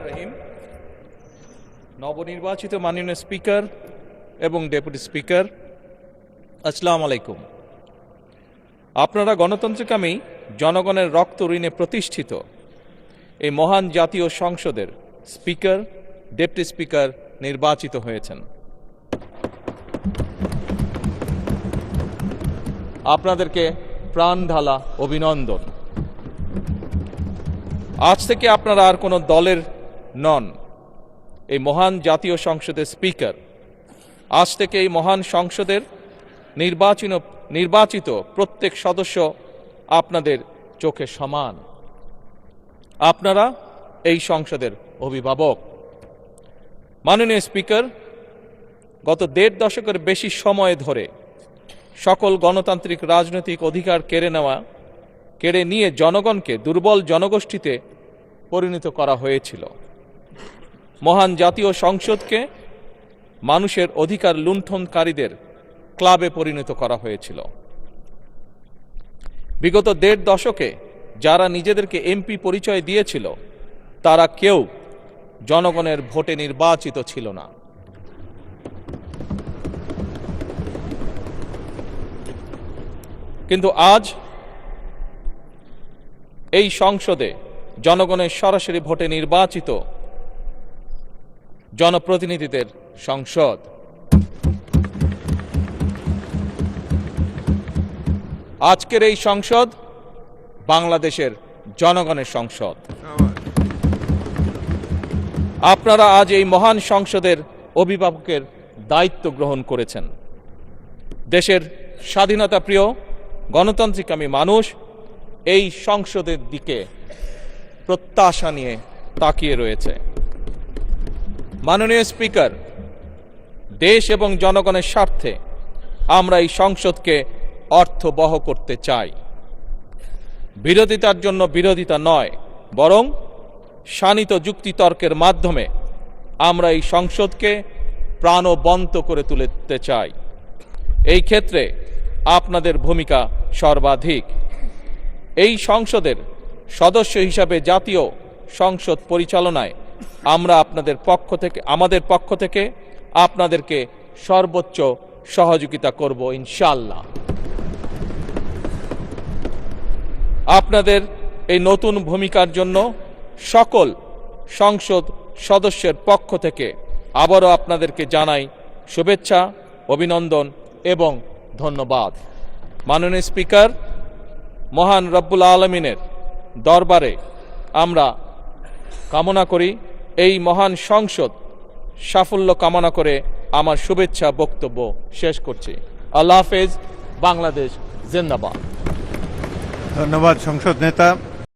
রহিম। নবনির্বাচিত মাননীয় স্পিকার এবং ডেপুটি স্পিকার, আসসালামু আলাইকুম। আপনারা গণতন্ত্রকামী জনগণের রক্ত ঋণে প্রতিষ্ঠিত এই মহান জাতীয় সংসদের স্পিকার, ডেপুটি স্পিকার নির্বাচিত হয়েছেন। আপনাদেরকে প্রাণ ঢালা অভিনন্দন। আজ থেকে আপনারা আর কোনো দলের নন, এই মহান জাতীয় সংসদের স্পিকার। আজ থেকে এই মহান সংসদের নির্বাচিত প্রত্যেক সদস্য আপনাদের চোখে সমান। আপনারা এই সংসদের অভিভাবক। মাননীয় স্পিকার, গত ১.৫ দশকের বেশি সময় ধরে সকল গণতান্ত্রিক রাজনৈতিক অধিকার কেড়ে নিয়ে জনগণকে দুর্বল জনগোষ্ঠীতে পরিণত করা হয়েছিল। মহান জাতীয় সংসদকে মানুষের অধিকার লুণ্ঠনকারীদের ক্লাবে পরিণত করা হয়েছিল। বিগত ১.৫ দশকে যারা নিজেদেরকে এমপি পরিচয় দিয়েছিল তারা কেউ জনগণের ভোটে নির্বাচিত ছিল না। কিন্তু আজ এই সংসদে জনগণের সরাসরি ভোটে নির্বাচিত জনপ্রতিনিধিদের সংসদ। আজকের এই সংসদ বাংলাদেশের জনগণের সংসদ। আপনারা আজ এই মহান সংসদের অভিভাবকের দায়িত্ব গ্রহণ করেছেন। দেশের স্বাধীনতা প্রিয় গণতান্ত্রিকামী মানুষ এই সংসদের দিকে প্রত্যাশা নিয়ে তাকিয়ে রয়েছে। মাননীয় স্পিকার, দেশ এবং জনগণের স্বার্থে আমরা এই সংসদকে অর্থবহ করতে চাই। বিরোধিতার জন্য বিরোধিতা নয়, বরং শানিত যুক্তিতর্কের মাধ্যমে আমরা এই সংসদকে প্রাণবন্ত করে তুলতে চাই। এই ক্ষেত্রে আপনাদের ভূমিকা সর্বাধিক। এই সংসদের সদস্য হিসাবে জাতীয় সংসদ পরিচালনায় আমরা আমাদের পক্ষ থেকে আপনাদেরকে সর্বোচ্চ সহযোগিতা করব ইনশাআল্লাহ। আপনাদের এই নতুন ভূমিকার জন্য সকল সংসদ সদস্যের পক্ষ থেকে আবারও আপনাদেরকে জানাই শুভেচ্ছা, অভিনন্দন এবং ধন্যবাদ। মাননীয় স্পিকার, মহান রব্বুল আলমিনের দরবারে আমরা কামনা করি এই মহান সংসদ সাফল্য কামনা করে আমার শুভেচ্ছা বক্তব্য শেষ করছি। আল্লাহ হাফেজ। বাংলাদেশ জিন্দাবাদ। ধন্যবাদ সংসদ নেতা।